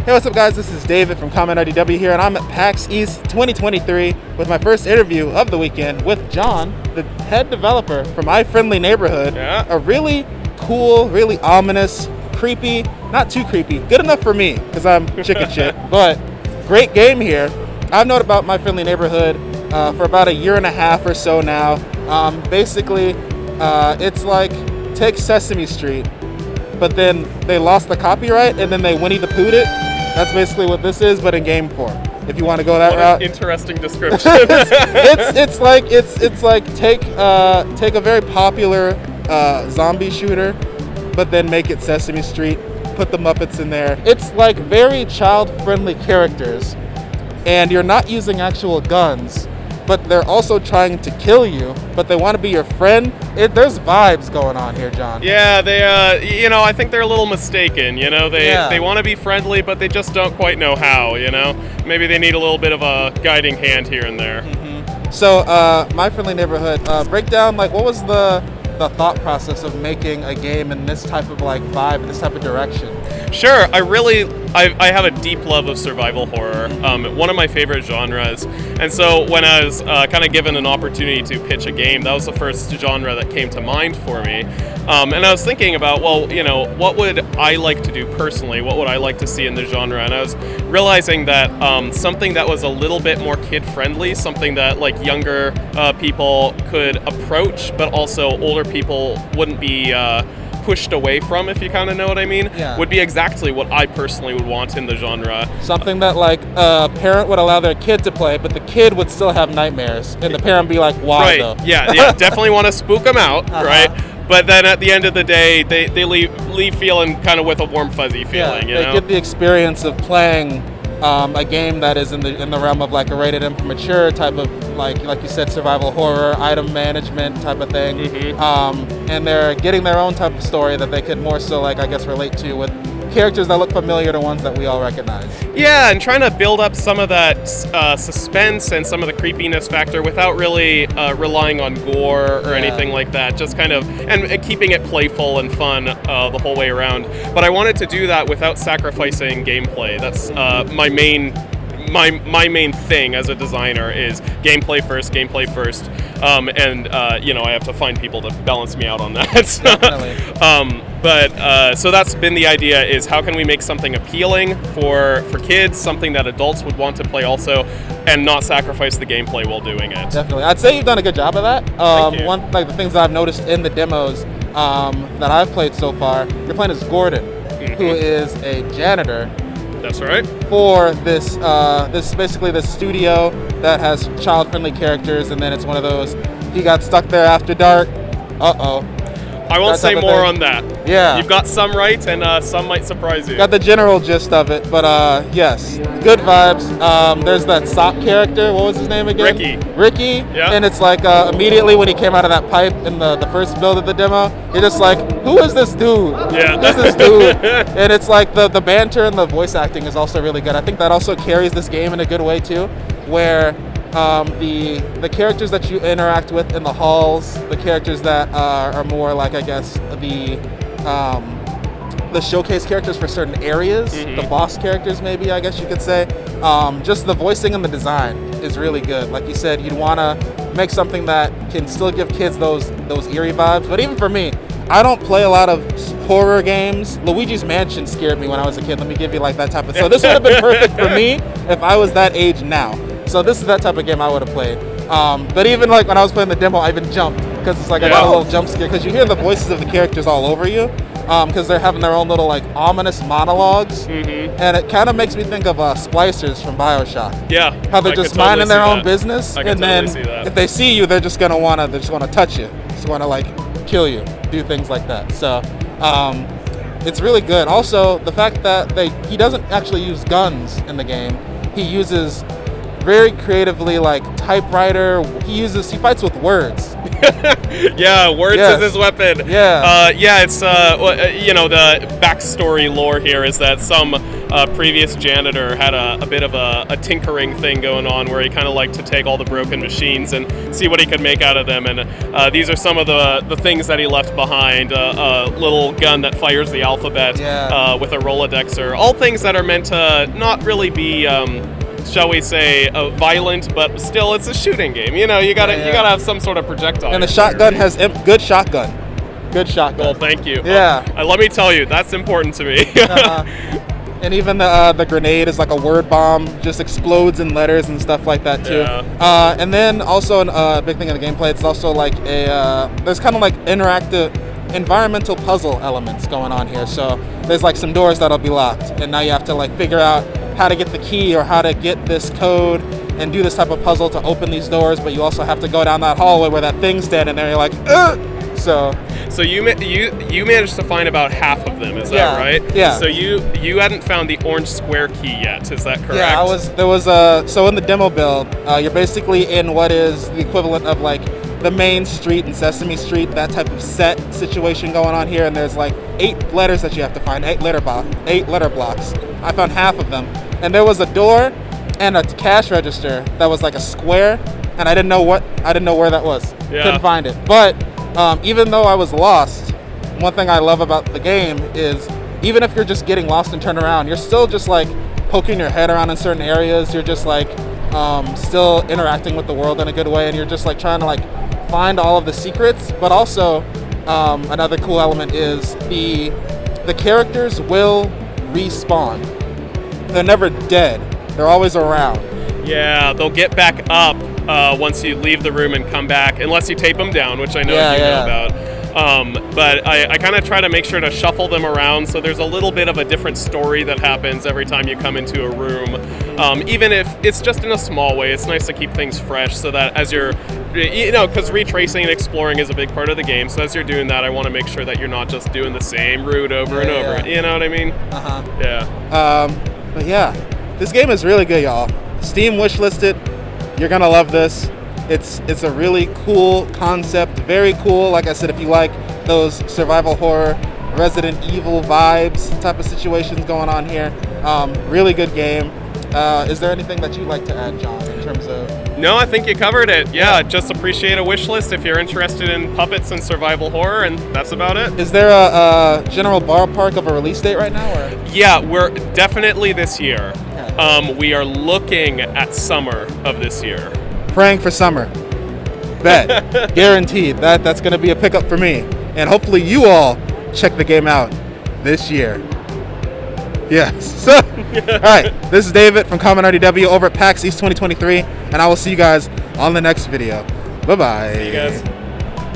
Hey, what's up, guys? This is David from ConMenRDW here, and I'm at PAX East 2023 with my first interview of the weekend with John, the head developer for My Friendly Neighborhood. Yeah. A really cool, really ominous, creepy, not too creepy, good enough for me because I'm chicken shit, but great game here. I've known about My Friendly Neighborhood for about a year and a half or so now. Basically, it's like take Sesame Street, but then they lost the copyright and then they Winnie the Pooh'd it. That's basically what this is, but in game form. If you want to go that route. Interesting description. it's like take a very popular zombie shooter, but then make it Sesame Street. Put the Muppets in there. It's like very child-friendly characters, and you're not using actual guns, but they're also trying to kill you, but they want to be your friend. There's vibes going on here, John. Yeah, they, I think they're a little mistaken, They want to be friendly, but they just don't quite know how, Maybe they need a little bit of a guiding hand here and there. Mm-hmm. So, My Friendly Neighborhood, break down, what was the thought process of making a game in this type of, vibe, in this type of direction? Sure, I have a deep love of survival horror, one of my favorite genres, and so when I was kind of given an opportunity to pitch a game, that was the first genre that came to mind for me, and I was thinking about, what would I like to do personally, what would I like to see in the genre, and I was realizing that something that was a little bit more kid-friendly, something that younger people could approach, but also older people wouldn't be pushed away from, if you kind of know what I mean, would be exactly what I personally would want in the genre. Something that a parent would allow their kid to play, but the kid would still have nightmares, and the parent be like, why though? Yeah, definitely want to spook them out, right? But then at the end of the day, they leave feeling kind of with a warm fuzzy feeling, they get the experience of playing a game that is in the realm of a rated M for mature type of like you said, survival horror, item management type of thing. Mm-hmm. And they're getting their own type of story that they could more so relate to with characters that look familiar to ones that we all recognize. Yeah, and trying to build up some of that suspense and some of the creepiness factor without really relying on gore or anything like that. Just kind of and keeping it playful and fun the whole way around. But I wanted to do that without sacrificing gameplay. That's my main thing as a designer is gameplay first, and I have to find people to balance me out on that. Definitely. So that's been the idea, is how can we make something appealing for kids, something that adults would want to play also, and not sacrifice the gameplay while doing it. Definitely. I'd say you've done a good job of that. Thank you. One the things that I've noticed in the demos that I've played so far, you're playing as Gordon, who is a janitor. That's right. For this basically this studio that has child-friendly characters, and then it's one of those, he got stuck there after dark. I won't say more on that. Yeah. You've got some right, and some might surprise you. Got the general gist of it, but yes, good vibes. There's that sock character. What was his name again? Ricky. Yeah. And it's immediately when he came out of that pipe in the first build of the demo, you're just like, who is this dude? Yeah. Who's this dude? And it's the banter and the voice acting is also really good. I think that also carries this game in a good way too, where the characters that you interact with in the halls, the characters that are more the showcase characters for certain areas, the boss characters maybe, I guess you could say. Just the voicing and the design is really good. Like you said, you'd want to make something that can still give kids those eerie vibes. But even for me, I don't play a lot of horror games. Luigi's Mansion scared me when I was a kid. Let me give you that type of... So this would have been perfect for me if I was that age now. So this is that type of game I would have played. But even when I was playing the demo, I even jumped because it's I got a little jump scare because you hear the voices of the characters all over you because they're having their own little ominous monologues, and it kind of makes me think of splicers from BioShock. Yeah, how they're just minding their own business, and then if they see you, they're just gonna wanna touch you, just wanna kill you, do things like that. So it's really good. Also, the fact that he doesn't actually use guns in the game. He uses very creatively typewriter. He fights with words. Yeah, words is his weapon. Yeah. It's the backstory lore here is that some previous janitor had a bit of a tinkering thing going on where he kind of liked to take all the broken machines and see what he could make out of them. And these are some of the things that he left behind. A little gun that fires the alphabet with a Rolodexer. All things that are meant to not really be, shall we say, violent, but still it's a shooting game. You know, you gotta have some sort of projectile. And the shotgun has good shotgun. Good shotgun. Well, thank you. Yeah. Let me tell you, that's important to me. And even the grenade is like a word bomb, just explodes in letters and stuff like that too. Yeah. And then also a big thing in the gameplay, it's also like there's kind of like interactive environmental puzzle elements going on here. So there's like some doors that'll be locked, and now you have to like figure out how to get the key or how to get this code and do this type of puzzle to open these doors. But you also have to go down that hallway where that thing's standing there. You're like, ugh! So you managed to find about half of them, is that right? Yeah. So you hadn't found the orange square key yet, is that correct? Yeah, so in the demo build, you're basically in what is the equivalent of like the main street in Sesame Street, that type of set situation going on here, and there's like 8 letters that you have to find, 8 letter blocks. I found half of them, and there was a door and a cash register that was like a square, and I didn't know where that was. Yeah. Couldn't find it. But even though I was lost, one thing I love about the game is even if you're just getting lost and turn around, you're still just like poking your head around in certain areas. You're just like still interacting with the world in a good way, and you're just like trying to like find all of the secrets. But also another cool element is the characters will respawn. They're never dead. They're always around. Yeah, they'll get back up once you leave the room and come back, unless you tape them down, which I know you know about. But I kind of try to make sure to shuffle them around, so there's a little bit of a different story that happens every time you come into a room. Even if it's just in a small way, it's nice to keep things fresh so that as you're, because retracing and exploring is a big part of the game, so as you're doing that, I want to make sure that you're not just doing the same route over and over. You know what I mean? Yeah. But yeah, this game is really good, y'all. Steam wishlisted. You're gonna love this. It's a really cool concept, very cool. Like I said, if you like those survival horror, Resident Evil vibes type of situations going on here, really good game. Is there anything that you'd like to add, John, in terms of? No, I think you covered it. Yeah, just appreciate a wish list if you're interested in puppets and survival horror, and that's about it. Is there a general ballpark of a release date right now? Or? Yeah, we're definitely this year. Okay. We are looking at summer of this year. Praying for summer. Bet. Guaranteed. That's going to be a pickup for me. And hopefully you all check the game out this year. Yes. All right. This is David from ConMenRDW over at PAX East 2023. And I will see you guys on the next video. Bye-bye. See you guys.